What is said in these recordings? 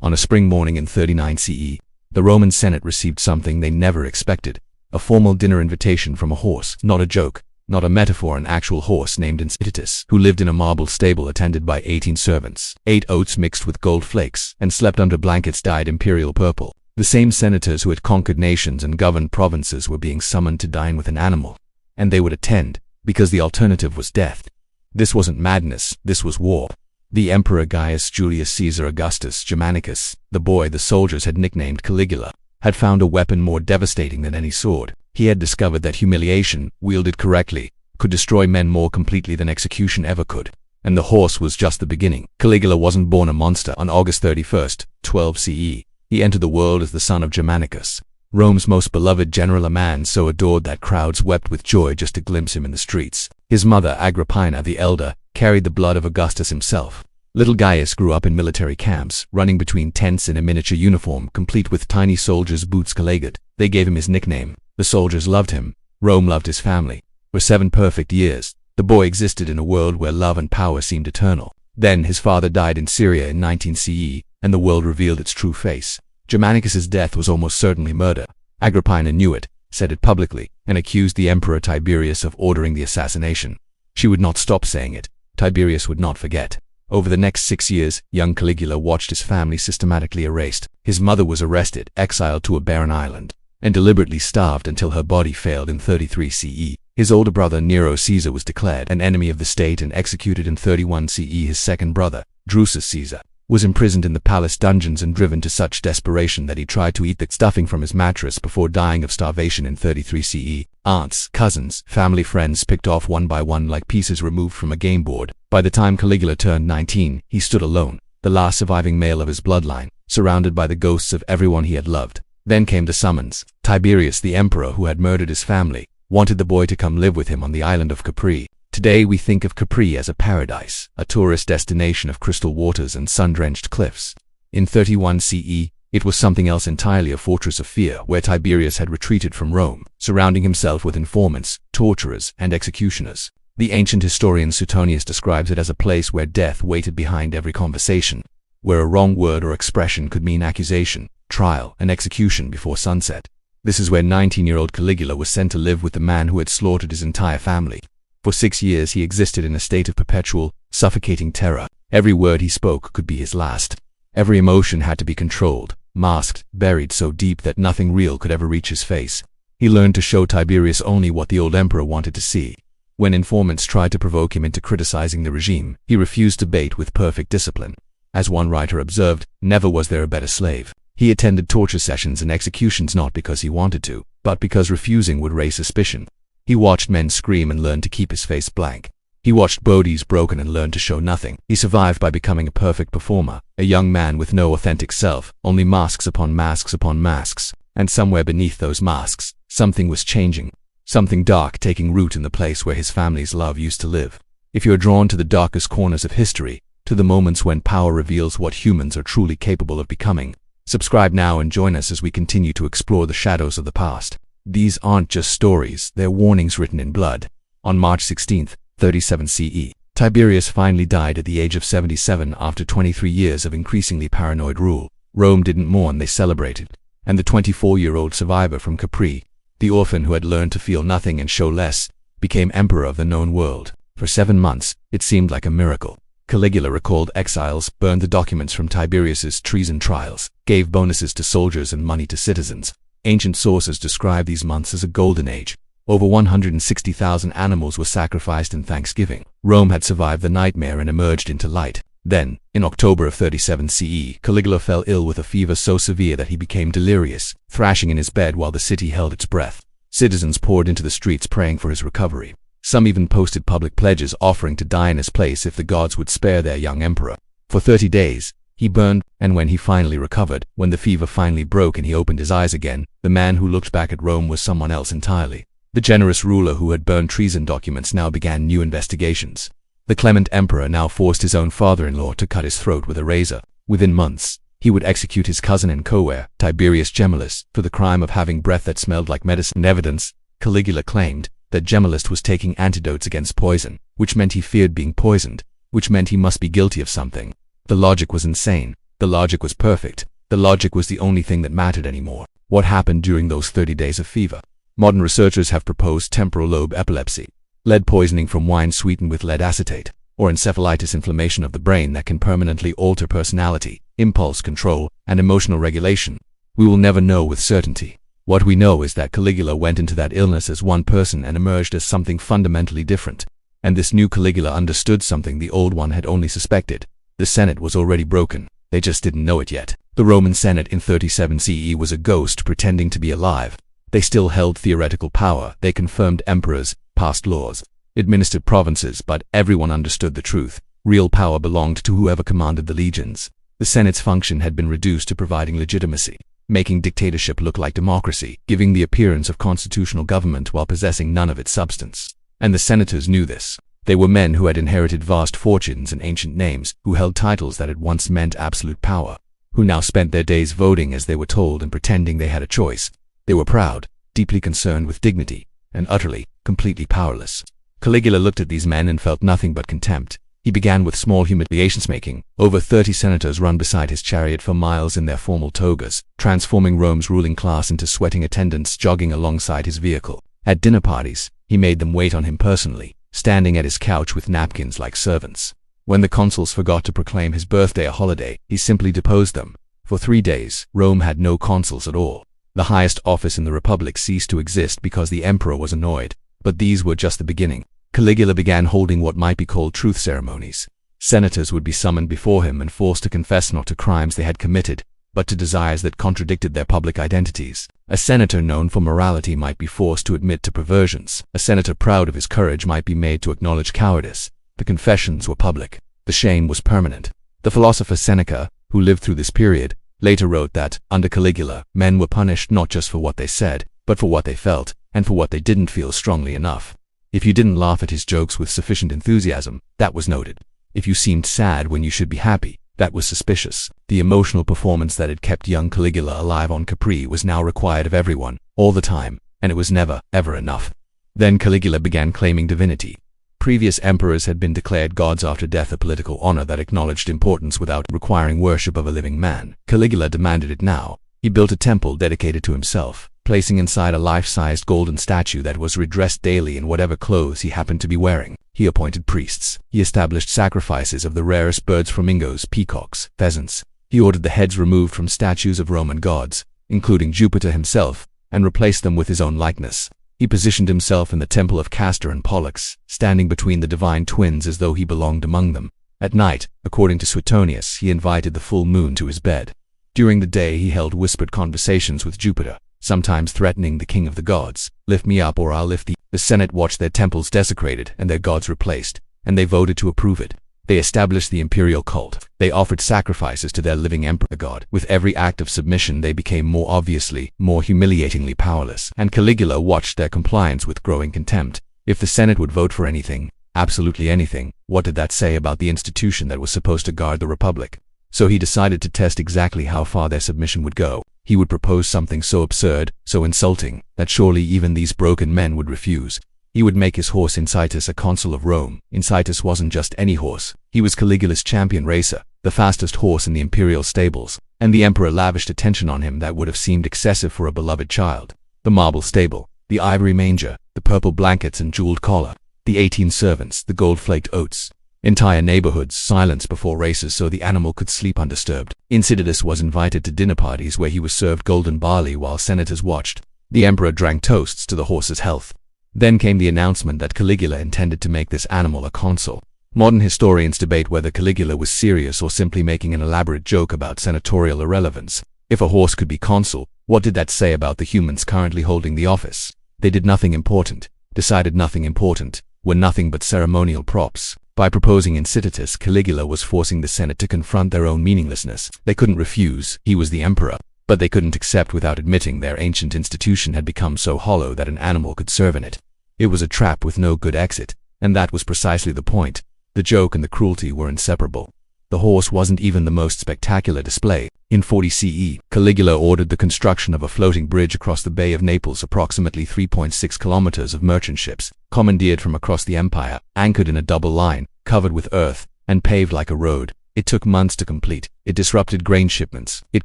On a spring morning in 39 CE, the Roman Senate received something they never expected, a formal dinner invitation from a horse, not a joke, not a metaphor, an actual horse named Incititus, who lived in a marble stable attended by 18 servants, ate oats mixed with gold flakes, and slept under blankets dyed imperial purple. The same senators who had conquered nations and governed provinces were being summoned to dine with an animal, and they would attend, because the alternative was death. This wasn't madness, this was war. The Emperor Gaius Julius Caesar Augustus Germanicus, the boy the soldiers had nicknamed Caligula, had found a weapon more devastating than any sword. He had discovered that humiliation, wielded correctly, could destroy men more completely than execution ever could. And the horse was just the beginning. Caligula wasn't born a monster. On August 31st, 12 CE, he entered the world as the son of Germanicus, Rome's most beloved general, a man so adored that crowds wept with joy just to glimpse him in the streets. His mother, Agrippina the elder, carried the blood of Augustus himself. Little Gaius grew up in military camps, running between tents in a miniature uniform, complete with tiny soldiers' boots collegated. They gave him his nickname. The soldiers loved him. Rome loved his family. For 7 perfect years, the boy existed in a world where love and power seemed eternal. Then his father died in Syria in 19 CE, and the world revealed its true face. Germanicus's death was almost certainly murder. Agrippina knew it, said it publicly, and accused the Emperor Tiberius of ordering the assassination. She would not stop saying it. Tiberius would not forget. Over the next 6 years, young Caligula watched his family systematically erased. His mother was arrested, exiled to a barren island, and deliberately starved until her body failed in 33 CE. His older brother Nero Caesar was declared an enemy of the state and executed in 31 CE. His second brother, Drusus Caesar, was imprisoned in the palace dungeons and driven to such desperation that he tried to eat the stuffing from his mattress before dying of starvation in 33 CE. Aunts, cousins, family friends picked off one by one like pieces removed from a game board. By the time Caligula turned 19, he stood alone, the last surviving male of his bloodline, surrounded by the ghosts of everyone he had loved. Then came the summons. Tiberius, the emperor who had murdered his family, wanted the boy to come live with him on the island of Capri. Today we think of Capri as a paradise, a tourist destination of crystal waters and sun-drenched cliffs. In 31 CE, it was something else entirely, a fortress of fear where Tiberius had retreated from Rome, surrounding himself with informants, torturers, and executioners. The ancient historian Suetonius describes it as a place where death waited behind every conversation, where a wrong word or expression could mean accusation, trial, and execution before sunset. This is where 19-year-old Caligula was sent to live with the man who had slaughtered his entire family. For 6 years he existed in a state of perpetual, suffocating terror. Every word he spoke could be his last. Every emotion had to be controlled, masked, buried so deep that nothing real could ever reach his face. He learned to show Tiberius only what the old emperor wanted to see. When informants tried to provoke him into criticizing the regime, he refused to bait with perfect discipline. As one writer observed, never was there a better slave. He attended torture sessions and executions not because he wanted to, but because refusing would raise suspicion. He watched men scream and learned to keep his face blank. He watched bodies broken and learned to show nothing. He survived by becoming a perfect performer, a young man with no authentic self, only masks upon masks upon masks. And somewhere beneath those masks, something was changing. Something dark taking root in the place where his family's love used to live. If you're drawn to the darkest corners of history, to the moments when power reveals what humans are truly capable of becoming, subscribe now and join us as we continue to explore the shadows of the past. These aren't just stories, they're warnings written in blood. On March 16, 37 CE, Tiberius finally died at the age of 77 after 23 years of increasingly paranoid rule. Rome didn't mourn, they celebrated. And the 24-year-old survivor from Capri, the orphan who had learned to feel nothing and show less, became emperor of the known world. For 7 months, it seemed like a miracle. Caligula recalled exiles, burned the documents from Tiberius's treason trials, gave bonuses to soldiers and money to citizens. Ancient sources describe these months as a golden age. Over 160,000 animals were sacrificed in thanksgiving. Rome had survived the nightmare and emerged into light. Then, in October of 37 CE, Caligula fell ill with a fever so severe that he became delirious, thrashing in his bed while the city held its breath. Citizens poured into the streets praying for his recovery. Some even posted public pledges offering to die in his place if the gods would spare their young emperor. For 30 days, he burned, and when he finally recovered, when the fever finally broke and he opened his eyes again, the man who looked back at Rome was someone else entirely. The generous ruler who had burned treason documents now began new investigations. The clement emperor now forced his own father-in-law to cut his throat with a razor. Within months, he would execute his cousin and co-heir, Tiberius Gemellus, for the crime of having breath that smelled like medicine. In evidence, Caligula claimed that Gemellus was taking antidotes against poison, which meant he feared being poisoned, which meant he must be guilty of something. The logic was insane. The logic was perfect. The logic was the only thing that mattered anymore. What happened during those 30 days of fever? Modern researchers have proposed temporal lobe epilepsy, lead poisoning from wine sweetened with lead acetate, or encephalitis, inflammation of the brain that can permanently alter personality, impulse control, and emotional regulation. We will never know with certainty. What we know is that Caligula went into that illness as one person and emerged as something fundamentally different. And this new Caligula understood something the old one had only suspected. The Senate was already broken. They just didn't know it yet. The Roman Senate in 37 CE was a ghost pretending to be alive. They still held theoretical power. They confirmed emperors, passed laws, administered provinces, but everyone understood the truth. Real power belonged to whoever commanded the legions. The Senate's function had been reduced to providing legitimacy, making dictatorship look like democracy, giving the appearance of constitutional government while possessing none of its substance. And the senators knew this. They were men who had inherited vast fortunes and ancient names, who held titles that had once meant absolute power, who now spent their days voting as they were told and pretending they had a choice. They were proud, deeply concerned with dignity, and utterly, completely powerless. Caligula looked at these men and felt nothing but contempt. He began with small humiliations, making over 30 senators run beside his chariot for miles in their formal togas, transforming Rome's ruling class into sweating attendants jogging alongside his vehicle. At dinner parties, he made them wait on him personally, standing at his couch with napkins like servants. When the consuls forgot to proclaim his birthday a holiday, he simply deposed them. For 3 days, Rome had no consuls at all. The highest office in the Republic ceased to exist because the emperor was annoyed. But these were just the beginning. Caligula began holding what might be called truth ceremonies. Senators would be summoned before him and forced to confess not to crimes they had committed, but to desires that contradicted their public identities. A senator known for morality might be forced to admit to perversions. A senator proud of his courage might be made to acknowledge cowardice. The confessions were public. The shame was permanent. The philosopher Seneca, who lived through this period, later wrote that, under Caligula, men were punished not just for what they said, but for what they felt, and for what they didn't feel strongly enough. If you didn't laugh at his jokes with sufficient enthusiasm, that was noted. If you seemed sad when you should be happy, that was suspicious. The emotional performance that had kept young Caligula alive on Capri was now required of everyone, all the time, and it was never, ever enough. Then Caligula began claiming divinity. Previous emperors had been declared gods after death, a political honor that acknowledged importance without requiring worship of a living man. Caligula demanded it now. He built a temple dedicated to himself, placing inside a life-sized golden statue that was redressed daily in whatever clothes he happened to be wearing. He appointed priests. He established sacrifices of the rarest birds, flamingos, peacocks, pheasants. He ordered the heads removed from statues of Roman gods, including Jupiter himself, and replaced them with his own likeness. He positioned himself in the temple of Castor and Pollux, standing between the divine twins as though he belonged among them. At night, according to Suetonius, he invited the full moon to his bed. During the day he held whispered conversations with Jupiter, sometimes threatening the king of the gods. Lift me up or I'll lift thee. The Senate watched their temples desecrated and their gods replaced, and they voted to approve it. They established the imperial cult. They offered sacrifices to their living emperor god. With every act of submission they became more obviously, more humiliatingly powerless, and Caligula watched their compliance with growing contempt. If the Senate would vote for anything, absolutely anything, what did that say about the institution that was supposed to guard the Republic? So he decided to test exactly how far their submission would go. He would propose something so absurd, so insulting, that surely even these broken men would refuse. He would make his horse Incitus a consul of Rome. Incitus wasn't just any horse. He was Caligula's champion racer, the fastest horse in the imperial stables, and the emperor lavished attention on him that would have seemed excessive for a beloved child. The marble stable, the ivory manger, the purple blankets and jeweled collar, the 18 servants, the gold-flaked oats. Entire neighborhoods silenced before races so the animal could sleep undisturbed. Incitus was invited to dinner parties where he was served golden barley while senators watched. The emperor drank toasts to the horse's health. Then came the announcement that Caligula intended to make this animal a consul. Modern historians debate whether Caligula was serious or simply making an elaborate joke about senatorial irrelevance. If a horse could be consul, what did that say about the humans currently holding the office? They did nothing important, decided nothing important, were nothing but ceremonial props. By proposing Incitus, Caligula was forcing the Senate to confront their own meaninglessness. They couldn't refuse, he was the emperor, but they couldn't accept without admitting their ancient institution had become so hollow that an animal could serve in it. It was a trap with no good exit, and that was precisely the point. The joke and the cruelty were inseparable. The horse wasn't even the most spectacular display. In 40 CE, Caligula ordered the construction of a floating bridge across the Bay of Naples, approximately 3.6 kilometers of merchant ships, commandeered from across the empire, anchored in a double line, covered with earth, and paved like a road. It took months to complete. It disrupted grain shipments. It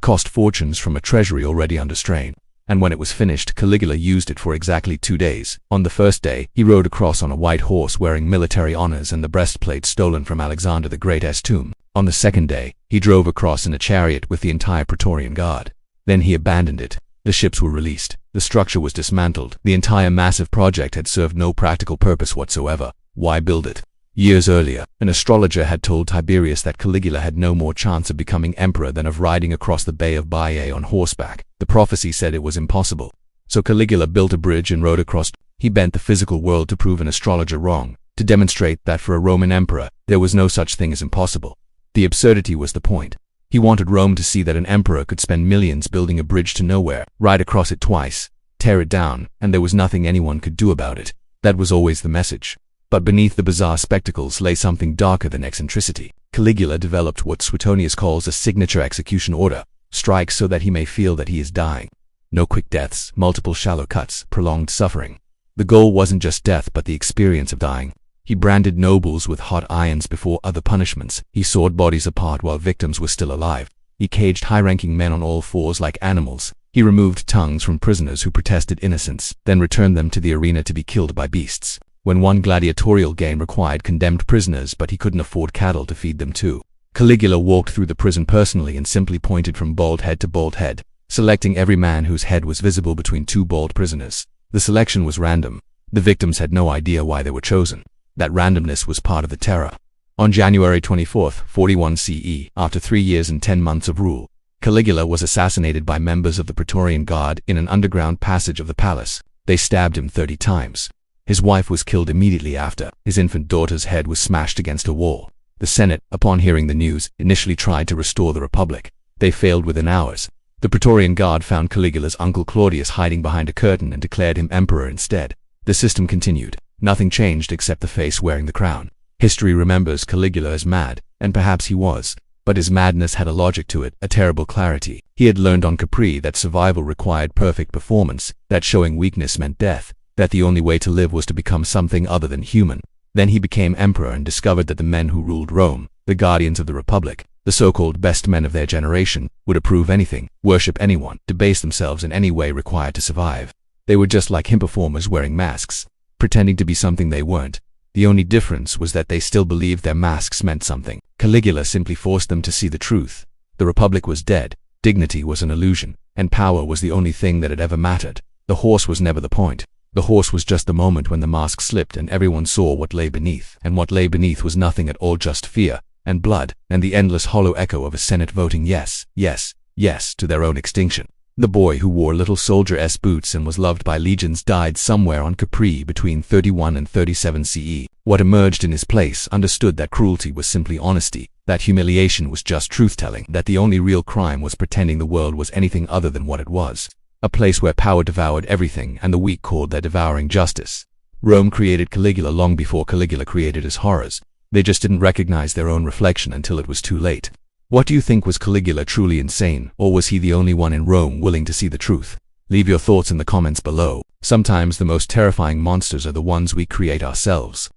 cost fortunes from a treasury already under strain. And when it was finished, Caligula used it for exactly 2 days. On the first day, he rode across on a white horse wearing military honors and the breastplate stolen from Alexander the Great's tomb. On the second day, he drove across in a chariot with the entire Praetorian Guard. Then he abandoned it. The ships were released. The structure was dismantled. The entire massive project had served no practical purpose whatsoever. Why build it? Years earlier, an astrologer had told Tiberius that Caligula had no more chance of becoming emperor than of riding across the Bay of Baiae on horseback. The prophecy said it was impossible. So Caligula built a bridge and rode across. He bent the physical world to prove an astrologer wrong, to demonstrate that for a Roman emperor, there was no such thing as impossible. The absurdity was the point. He wanted Rome to see that an emperor could spend millions building a bridge to nowhere, ride across it twice, tear it down, and there was nothing anyone could do about it. That was always the message. But beneath the bizarre spectacles lay something darker than eccentricity. Caligula developed what Suetonius calls a signature execution order: strike so that he may feel that he is dying. No quick deaths, multiple shallow cuts, prolonged suffering. The goal wasn't just death but the experience of dying. He branded nobles with hot irons before other punishments. He sawed bodies apart while victims were still alive. He caged high-ranking men on all fours like animals. He removed tongues from prisoners who protested innocence, then returned them to the arena to be killed by beasts. When one gladiatorial game required condemned prisoners but he couldn't afford cattle to feed them too, Caligula walked through the prison personally and simply pointed from bald head to bald head, selecting every man whose head was visible between 2 bald prisoners. The selection was random. The victims had no idea why they were chosen. That randomness was part of the terror. On January 24, 41 CE, after 3 years and 10 months of rule, Caligula was assassinated by members of the Praetorian Guard in an underground passage of the palace. They stabbed him 30 times. His wife was killed immediately after. His infant daughter's head was smashed against a wall. The Senate, upon hearing the news, initially tried to restore the Republic. They failed within hours. The Praetorian Guard found Caligula's uncle Claudius hiding behind a curtain and declared him emperor instead. The system continued. Nothing changed except the face wearing the crown. History remembers Caligula as mad, and perhaps he was. But his madness had a logic to it, a terrible clarity. He had learned on Capri that survival required perfect performance, that showing weakness meant death, that the only way to live was to become something other than human. Then he became emperor and discovered that the men who ruled Rome, the guardians of the Republic, the so-called best men of their generation, would approve anything, worship anyone, debase themselves in any way required to survive. They were just like him, performers wearing masks, pretending to be something they weren't. The only difference was that they still believed their masks meant something. Caligula simply forced them to see the truth. The Republic was dead, dignity was an illusion, and power was the only thing that had ever mattered. The horse was never the point. The horse was just the moment when the mask slipped and everyone saw what lay beneath. And what lay beneath was nothing at all, just fear, and blood, and the endless hollow echo of a Senate voting yes, yes, yes to their own extinction. The boy who wore little soldier-s boots and was loved by legions died somewhere on Capri between 31 and 37 CE. What emerged in his place understood that cruelty was simply honesty, that humiliation was just truth-telling, that the only real crime was pretending the world was anything other than what it was. A place where power devoured everything and the weak called their devouring justice. Rome created Caligula long before Caligula created his horrors. They just didn't recognize their own reflection until it was too late. What do you think? Was Caligula truly insane, or was he the only one in Rome willing to see the truth? Leave your thoughts in the comments below. Sometimes the most terrifying monsters are the ones we create ourselves.